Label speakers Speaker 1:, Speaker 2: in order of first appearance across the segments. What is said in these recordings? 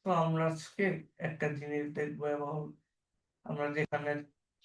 Speaker 1: তো আমরা আজকে একটা জিনিস দেখবো এবং আমরা যেখানে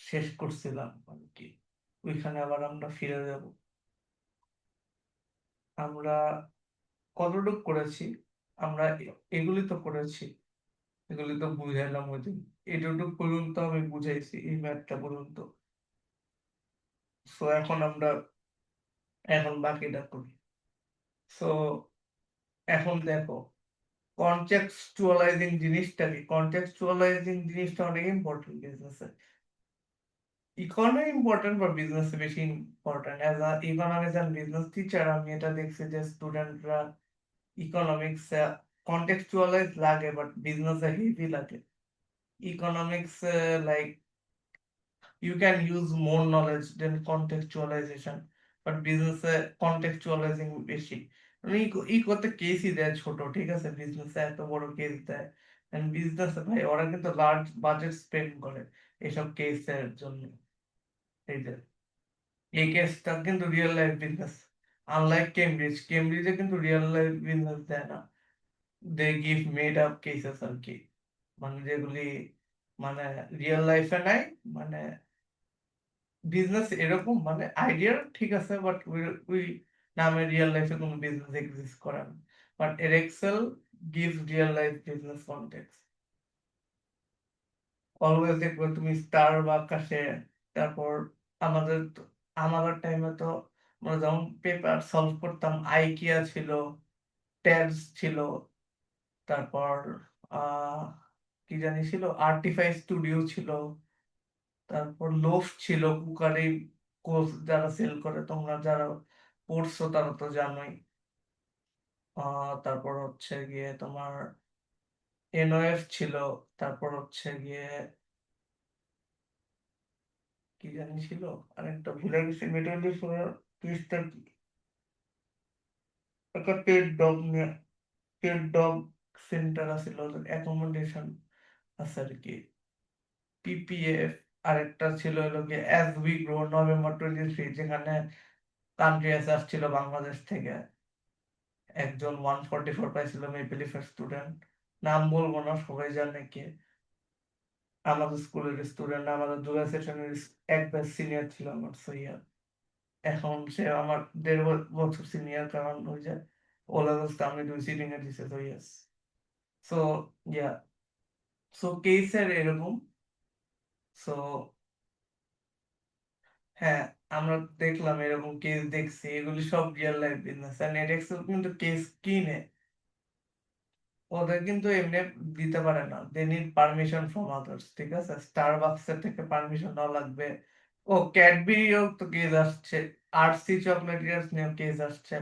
Speaker 1: শেষ করছিলাম আর কি ওইখানে আবার আমরা ফিরে যাব। আমরা কতটুক করেছি, আমরা এগুলি তো করেছি, এগুলি তো বুঝাইলাম ওই দিন। এটুকু পর্যন্ত আমি বুঝাইছি, এই ম্যাথটা পর্যন্ত। সো এখন বাকিটা করি। সো এখন দেখো, কনটেক্সচুয়ালাইজিং জিনিসটা কি? কনটেক্সচুয়ালাইজিং জিনিসটা অনেক ইম্পর্টেন্ট বিজনেসে। ইকোনমি ইম্পর্টেন্ট বা বিজনেস বেশি important. As a economics and business teacher আমি এটা দেখছি যে স্টুডেন্টরা ইকোনমিক্স কন্টেক্সচুয়ালাইজ লাগে, বাট বিজনেসে হেভি লাগে। Economics like you can use more knowledge than contextualization, but business contextualizing বেশি। মানে ইকোতে কেসই দেয় ছোট, ঠিক আছে, বিজনেসে এত বড় কেস দেয়। এন্ড বিজনেসে ভাই ওরা কিন্তু লার্জ বাজেট স্পেন্ড করে এসব কেসের জন্য। এই যে এই কেসটা কিন্তু রিয়েল লাইফ বিজনেস, আনলাইক কেমব্রিজে কিন্তু রিয়েল লাইফ বিজনেস দেয় না। They give made up cases আর কি, মানে যেগুলি মানে রিয়েল লাইফে নাই। মানে বিজনেস এরকম, মানে আইডিয়া ঠিক আছে, বাট উই নামে রিয়েল লাইফে কোনো বিজনেস এক্সিস্ট করে না। বাট এর Excel gives real life business context. Always দেখবে তুমি স্টার বা আকাশে, তারপর আমাদের আমাদের টাইমে তো আমরা যখন পেপার সলভ করতাম, আইকিয়া ছিল, ট্যাবস ছিল, তারপর আহ কি জানি ছিল, আর্টিফাই স্টুডিও ছিল, তারপর লোফট ছিল, কুকারি কোর্স যারা সেল করে, তোমরা যারা পড়ছো তারা তো জানোই। তারপর হচ্ছে গিয়ে তোমার এনওএফ ছিল, তারপর হচ্ছে গিয়ে কি জানি ছিল, আরেকটা ভুলে গেছি, মেটালি টুইস্টার, একটা পেট ডগ নিয়ে, পেট ডগ সেন্টার আছিল, অ্যাকোমোডেশন আছে আর কি, পিপিএফ। আরেকটা ছিল হলো গিয়ে অ্যাজ উই গ্রো, নভেম্বর 23, যেখানে কান্ট্রি আসছিল বাংলাদেশ থেকে। একজন 144 পাইছিল, মেপে লিফের স্টুডেন্ট, নাম বলবো না, সবাই জানে কে। আমাদের স্কুলের স্টুডেন্ট, আমাদের জুলাই সেশনের এক ব্যাচ সিনিয়র ছিল আমার, সৈয়া। এখন সে আমার 1.5 বছর সিনিয়র, কারণ ওই যে ও লেভেলস আমি 2 সিটিং এ দিছে, তো ইয়েস। সো ইয়া, সো কেসের এরকম। সো হ্যাঁ, আমরা দেখলাম এরকম কেস দেখছি, এগুলি সব রিয়েল লাইফ বিজনেস। আর নেটএক্সেল কিন্তু কেস কিনে, ওদের কিন্তু এমনি দিতে পারে না, they need permission from others, ঠিক আছে, স্টারবাকস এর থেকে পারমিশন নেওয়া লাগবে। ও ক্যাডবেরিও তো কেস আসছে, আরসি চকলেটিয়ার্স নিয়েও কেস আসছে।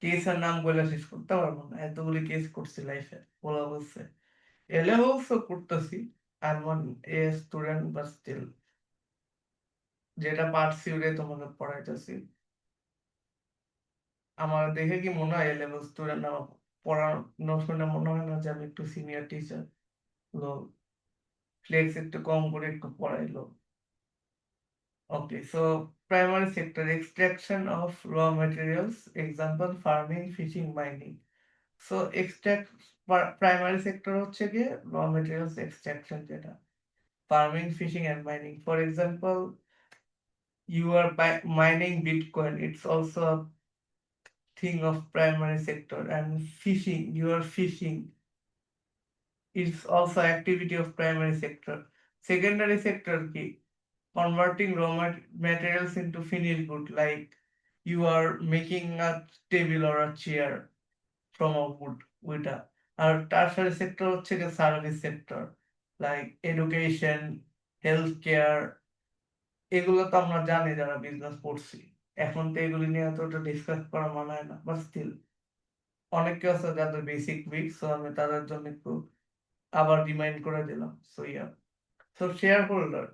Speaker 1: কেসের নাম বলে শেষ করতে পারবো না, এতগুলি কেস করছি লাইফে, বলা বলছে। এলেভেলসও করতেছি, আর এ স্টুডেন্ট, বা স্টিল যেটা পারছি ওটাই তোমাকে পড়াইতেছি। আমার দেখে কি মনে হয় এলেভেল স্টুডেন্ট আমার পড়ানো শুনে মনে হয় না যে আমি একটু সিনিয়র টিচার? ফ্লেক্স একটু কম করে একটু পড়াইলো। Okay, so primary sector, extraction of raw materials, example farming, fishing, mining. So extract, primary sector হচ্ছে গিয়ে র ম্যাটেরিয়ালস এক্সট্রাকশন, যেটা farming, fishing and mining. For example, you are mining bitcoin, it's also a thing of primary sector. And fishing, you are fishing, it's also activity of primary sector. Secondary sector কি? Converting raw materials into finished good, like you are making a table or a chair from a wood, ওইটা। আর টারশারি sector হচ্ছে গিয়ে service sector, like education, health care. এগুলো তো আমরা জানি যারা business পড়ছি। এখন তো এগুলি নিয়ে তো ডিসকাস করা মনে হয় না, বাট স্টিল অনেকে আছে যাদের বেসিক উইক, সো আমি তাদের জন্য একটু আবার রিমাইন্ড করে দিলাম। So yeah, so share holder,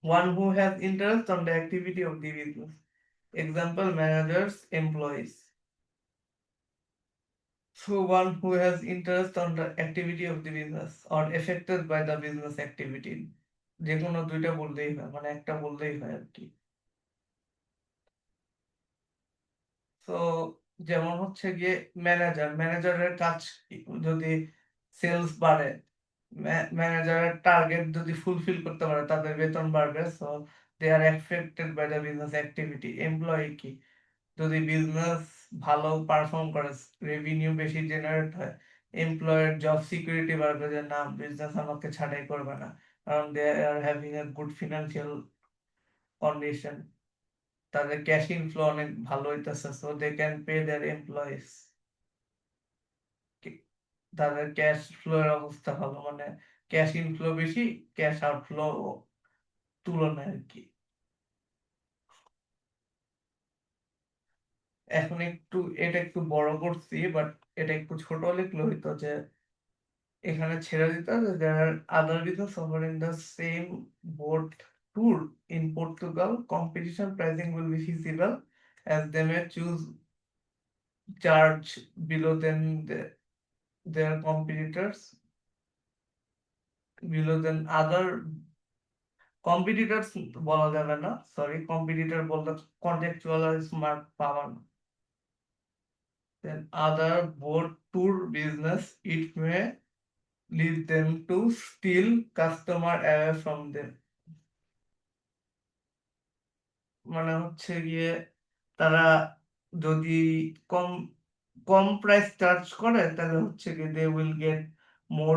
Speaker 1: one who has interest on the activity of the business. Example, managers, employees. So one who has interest on the activity of the business or affected by the business activity. যে কোনো দুইটা বললেই হয়, মানে একটা বললেই হয় আর কি। তো যেমন হচ্ছে গিয়ে ম্যানেজারের কাজ কি? যদি সেলস বাড়ে, ম্যানেজারের টার্গেট যদি ফুলফিল করতে পারে তাদের বেতন বাড়বে, so they are affected by the business activity. Employee কি, যদি বিজনেস ভালো পারফর্ম করে, রেভিনিউ বেশি জেনারেট হয়, এমপ্লয়ের জব সিকিউরিটি বাড়বে, যে না বিজনেস আমাকে ছাঁটাই করবে না, কারণ they are having a good financial condition, তাদের ক্যাশ ইনফ্লো অনেক ভালো হইতেছে, so they can pay their employees, তাদের ক্যাশ ফ্লো এর অবস্থা ভালো, মানে ক্যাশ ইনফ্লো বেশি, ক্যাশ আউটফ্লো তুলনায় আর কি। এখন একটু এটা একটু বড় করছি, বাট এটা একটু ছোট লিখলে হইতো যে এখানে ছেড়ে দিতে হবে, there are other business offering the same boat tour in Portugal. Competition pricing will be feasible as they may choose charge below than their competitors, below than other competitors বলা যাবে না, সরি, কম্পিটিটর বলতে contextual আর smart power. then other boat tour business, it may lead them to steal customer away from them, মানে হচ্ছে গিয়ে তারা যদি কম কম প্রাইস চার্জ করে তাহলে হচ্ছে গিয়ে দে উইল গেট মোর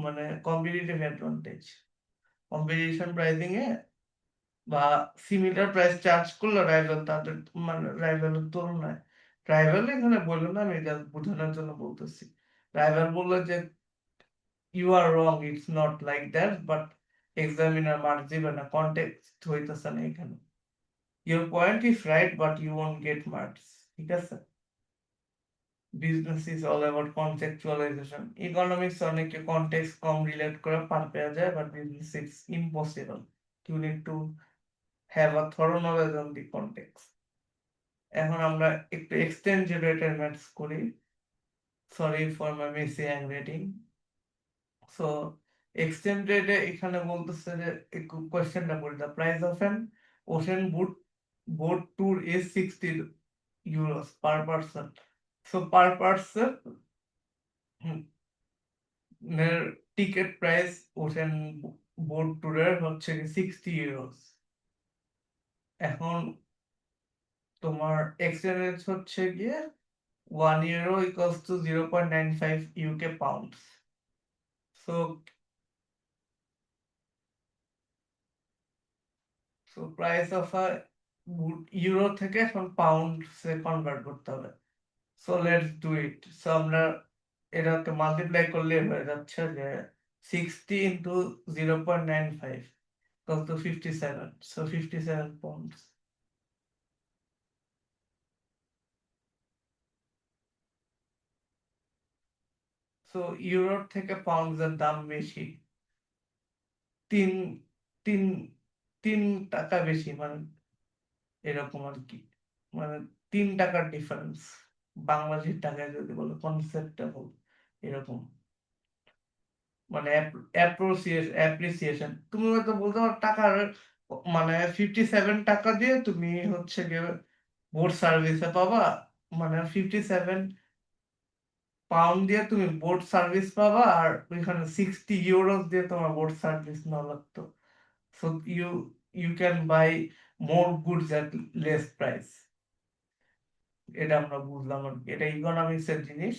Speaker 1: মানে কম্পিটিটিভ অ্যাডভান্টেজ, কম্পিটিশন প্রাইসিং এ বা সিমিলার প্রাইস চার্জ করলো রাইভাল তাদের, মানে রাইভালের তুলনায়, রাইভাল এখানে বললো না, আমি এটা বোঝানোর জন্য বলতেছি, রাইভাল বললো যে you are wrong, it's not like that, but examiner mark দিবে না, context হইতেছে না এখানে, your point is right but you won't get marks, ঠিক আছে। business is all about contextualization, economics অনেকে context কম রিলেট করে পার পেয়ে যায়, but business is impossible, you need to have a thorough knowledge on the context। এখন আমরা একটু এক্সটেনজেড maths করি, sorry for my Messi handwriting. So exchange রেটে এখানে বলতেছে যে কোয়েশ্চেনটা পড়ি, the price of an ocean boat tour is 60 euros per person. So per person ticket price ocean boat ট্যুরের হচ্ছে 60 ইউরোস। এখন তোমার এক্সচেঞ্জ রেট হচ্ছে গিয়ে 1 euro equals to 0.95 UK pounds. So price of a euro থেকে এখন পাউন্ডসে convert করতে হবে। So let's do it. So আমরা এটাকে মাল্টিপ্লাই করলে হয়ে যাচ্ছে যে 60 into 0.95 equal to 57, so 57 pounds. So ইউরোর থেকে পাউন্ডসের দাম বেশি, তিন তিন 3 টাকা বেশি, মানে এরকম আর কি, মানে 3 টাকার ডিফারেন্স, বাংলাদেশের টাকায় যদি বলো কনসেপ্টটা বল এরকম, মানে অ্যাপ্রিসিয়েশন, তুমি হয়তো বলতে পারো টাকার, মানে 57 টাকা দিয়ে তুমি হচ্ছে গিয়ে বোট সার্ভিসে পাবা, মানে 57 পাউন্ড দিয়ে তুমি বোট সার্ভিস পাবা, আর ওইখানে 60 ইউরো দিয়ে তোমার বোট সার্ভিস না লাগতো, so you you can buy more goods at less price. এটা আমরা বুঝলাম আর কি। এটা ইকোনমিক্স এর জিনিস,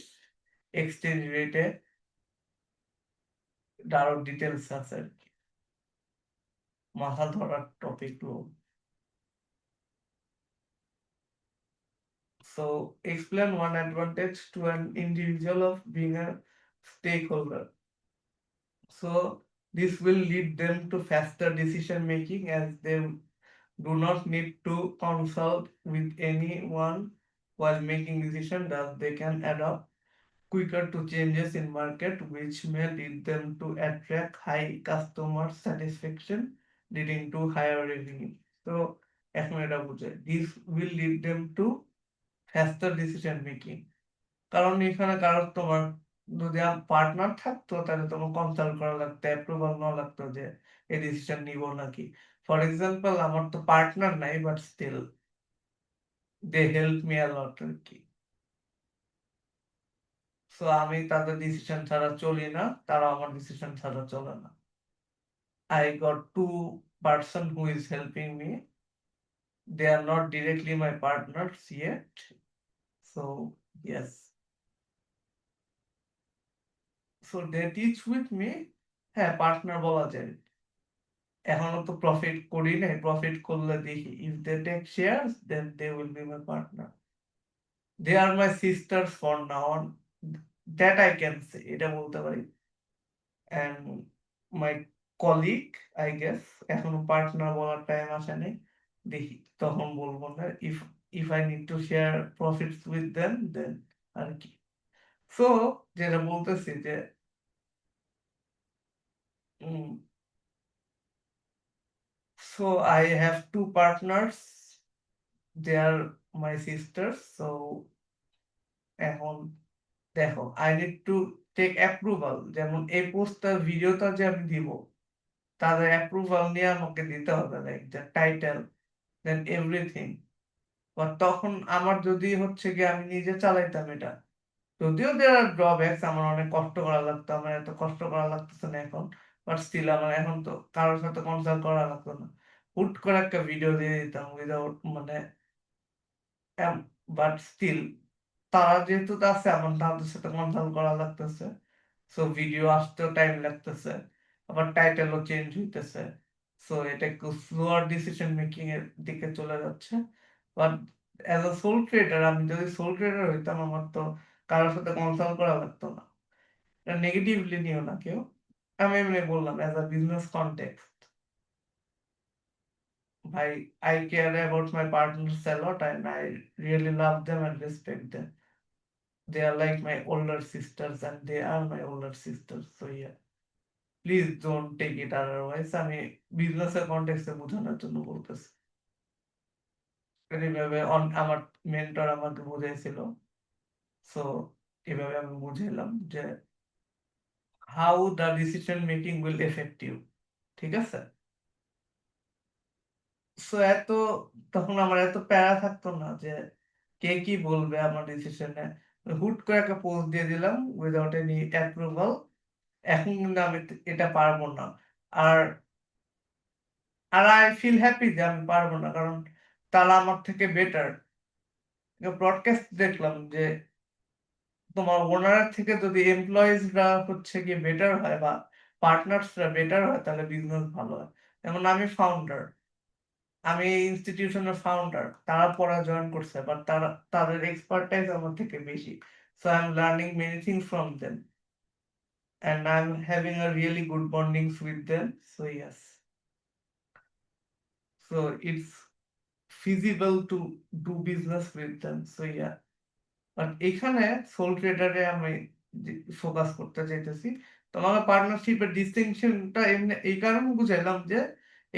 Speaker 1: এক্সচেঞ্জ রেটে আরো ডিটেলস আছে আর কি, মাথা ধরার টপিক গুলো। So explain one advantage to an individual of being a stakeholder. So this will lead them to faster decision making as they do not need to consult with anyone while making decision, that they can adapt quicker to changes in market, which may lead them to attract high customer satisfaction, leading to higher revenue। So এখন এটা বুঝে, this will lead them to faster decision making, কারণ এখানে কারো তোমার যদি partner থাকতো তাহলে তোমার কনসাল্ট করা লাগতো, অ্যাপ্রুভাল নেওয়া লাগতো যে এই ডিসিশন নিব নাকি। ফর এক্সাম্পল আমার তো পার্টনার নাই, but still they help me a lot আর কি। সো আমি তাদের ডিসিশন ছাড়া চলি না, তারা আমার ডিসিশন ছাড়া চলে না। I got two person who is helping me. They are not directly my partners yet. So yes. So they teach with me. হ্যাঁ, পার্টনার বলা যায়। এখনো তো প্রফিট করি নাই, প্রফিট করলে দেখি if they take shares then they will be my partner. They are my sisters for now on, that I can say, এটা বলতে পারি। And my colleague, I guess, এখনো পার্টনার বলার টাইম আসে নাই, দেখি তখন বলবো না। If if I need to share profits with them then আর কি। সো যেটা বলতেছি যে so I have two partners, they are my sisters. So এখন দেখো, I need to take approval, যেমন এই পোস্টার ভিডিওটা যে আমি দিব, তাদের অ্যাপ্রুভাল নিয়ে আমাকে দিতে হবে, like the title then everything. তখন আমার যদি হচ্ছে কি আমি নিজে চালাইতাম এটা, যদিও দেয়ার আর ড্রব্যাকস, আমার অনেক কষ্ট করা লাগতো, আমার এত কষ্ট করা লাগতেছে না এখন, বাট স্টিল আমার এখন তো কারোর সাথে কনসাল্ট করা লাগতো না, হুট করে একটা ভিডিও দিয়ে দিতাম উইদাউট মানে, বাট স্টিল তারা যেহেতু আছে, আমার তাদের সাথে কনসাল্ট করা লাগতেছে। সো ভিডিও আসতেও টাইম লাগতেছে, আবার টাইটেলও চেঞ্জ হইতেছে। সো এটা একটু স্লোয়ার ডিসিশন মেকিং এর দিকে চলে যাচ্ছে। But as a sole creator, আমি যদি সোল ক্রিয়েটার হইতাম, আমার তো কারোর সাথে কনসাল্ট করা লাগতো না। এটা নেগেটিভলি নিও না কেউ, আমি এমনি বললাম অ্যাজ আ বিজনেস কন্টেক্সট। ভাই, eye care about my partners a lot and I really love them and respect them. They are like my older sisters and they are my older sisters. So yeah, please don't take it otherwise. আমি বিজনেসের কনটেক্সটে বোঝানোর জন্য বলতেছি। এইভাবে আমার mentor আমাকে বুঝাইছিল। So এভাবে আমি বুঝাইলাম যে how the decision making will affect you, ঠিক আছে। সো তখন আমার এত প্যারা থাকতো না যে কে কি বলবে আমার ডিসিশনে। হুট করে একটা পোস্ট দিয়ে দিলাম উইদাউট এনি অ্যাপ্রুভাল। এখন কিন্তু আমি এটা পারবো না। আর আর আই ফিল হ্যাপি যে আমি পারবো না, কারণ তারা আমার থেকে বেটার। ব্রডকাস্ট দেখলাম যে তোমার ওনার থেকে যদি এমপ্লয়িজরা হচ্ছে গিয়ে বেটার হয় বা পার্টনার্সরা বেটার হয়, তাহলে বিজনেস ভালো হয়। যেমন আমি ফাউন্ডার, আমি এই ইনস্টিটিউশনের ফাউন্ডার, তারা পড়া জয়েন করছে, বাট তাদের এক্সপার্টাইজ আমার থেকে বেশি। So I am learning many things from them and I'm having a really good bondings with them. So yes, so it's feasible to do business with them. So yeah, but এখানে soul ট্রেডারে আমি focus করতে চাইতেছি। তোমার পার্টনারশিপের ডিস্টিংশনটা এমনি এই কারণে বুঝাইলাম যে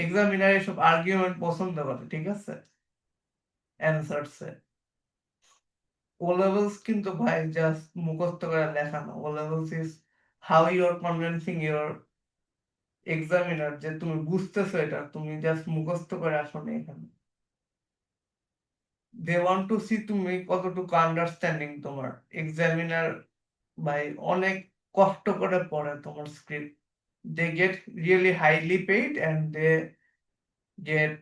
Speaker 1: examiner এসব আর্গুমেন্ট পছন্দ করে, ঠিক আছে, অ্যান্সারসে। ও লেভেলস কিন্তু ভাই জাস্ট মুখস্থ করে লেখা না, O levels is how you are convincing your examiner যে তুমি বুঝতেছো, এটা তুমি জাস্ট মুখস্থ করে আসো না এখানে। দে ওয়ান্ট টু সি তুমি কতটুকু আন্ডারস্ট্যান্ডিং তোমার। এক্সামিনার ভাই অনেক কষ্ট করে পড়ে তোমার script. They get really highly paid and get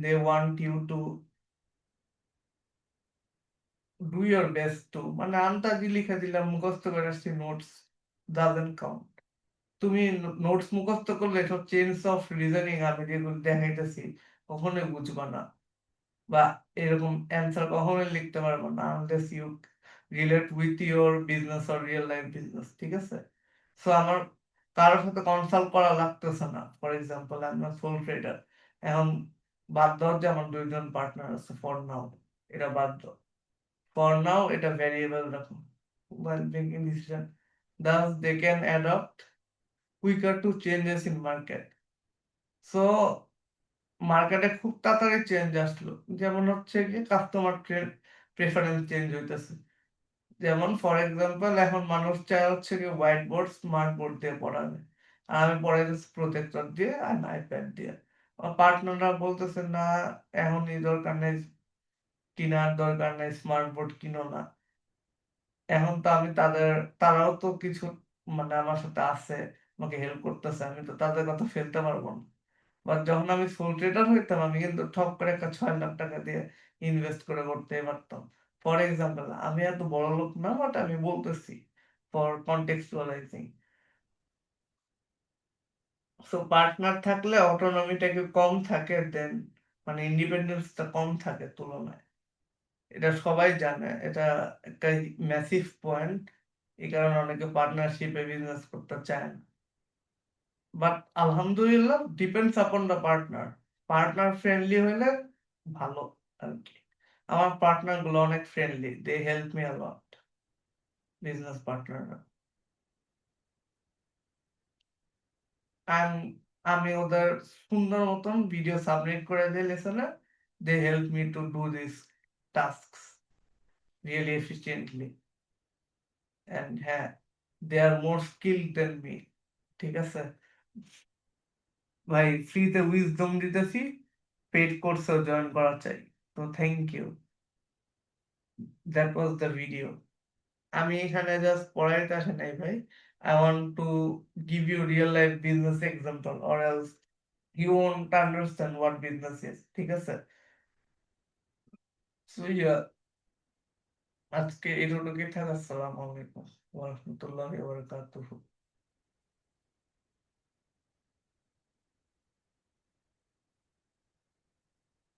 Speaker 1: they want you to do your best to, মানে আন্তাজি লিখে দিলাম, মুখস্থ করে আসছি, নোটস ডাজন্ট কাউন্ট। তুমি নোটস মুখস্থ করলে সব চেঞ্জ অফ রিজনিং আমি যেগুলো দেখাইতেছি কখনোই বুঝবা না, বা এরকম অ্যান্সার কখনোই লিখতে পারবো না unless you relate with your business or real life business, ঠিক আছে। সো আমার কারোর সাথে কনসাল্ট করা লাগতেছে না। ফর এক্সাম্পল আমি সোল ট্রেডার, এখন বাদ দাও যে আমার দুইজন পার্টনার আছে, ফর নাও এটা বাদ দাও, ফর নাও এটা ভ্যারিয়েবল রাখো। while making decision thus they can adapt quicker to changes in market. So মার্কেটে খুব তাড়াতাড়ি চেঞ্জ আসলো, যেমন হচ্ছে কি কাস্টমার প্রেফারেন্স চেঞ্জ হইতেছে। যেমন ফর এক্সাম্পল এখন মানুষ চায় হচ্ছে কি হোয়াইট বোর্ড স্মার্ট বোর্ড দিয়ে পড়াবে, আর আমি পড়াইতেছি প্রজেক্টর দিয়ে আর আইপ্যাড দিয়ে। আমার পার্টনাররা বলতেছে না, এখনই দরকার নেই, কেনার দরকার নেই, স্মার্ট বোর্ড কিনো না। এখন তো আমি তারাও তো কিছু মানে আমার সাথে আছে, আমাকে হেল্প করতেছে, আমি তো তাদের কথা ফেলতে পারবো না। বাট যখন আমি সোল ট্রেডার হইতাম, আমি কিন্তু ঠক করে একটা 6 লাখ টাকা দিয়ে ইনভেস্ট করে করতে পারতাম। ফর এক্সাম্পল, আমি এত বড় লোক না, বাট আমি বলতেছি ফর কন্টেক্সচুয়ালাইজিং। সো পার্টনার থাকলে অটোনমিটা কম থাকে, দেন মানে ইন্ডিপেন্ডেন্সটা কম থাকে তুলনায়। এটা সবাই জানে, এটা একটা ম্যাসিভ পয়েন্ট। এই কারণে অনেকে পার্টনারশিপে বিজনেস করতে চায় না। বাট আলহামদুলিল্লাহ, depends upon the partner. Partner friendly হইলে ভালো আর কি। আমার পার্টনার গুলো অনেক friendly, they help me a lot, business পার্টনাররা। আমি ওদের সুন্দর মতন ভিডিও সাবমিট করে দিই লেসনে, they help me to do this tasks really efficiently. And হ্যাঁ, they R more skill than me. ঠিক আছে ভাই, ফ্রিতে উইজডম দিতেছি, পেড কোর্সেও জয়েন করা চাই। তো thank you, that was the video. আমি এখানে জাস্ট পড়াইতে আসি নাই ভাই, I want to give you real life business example, or else you won't understand what business is. ঠিক আছে, সো ইয়া, আজকে এতটুকুই থাক। আসসালামু আলাইকুম ওয়া রাহমাতুল্লাহি ওয়া বারাকাতুহু।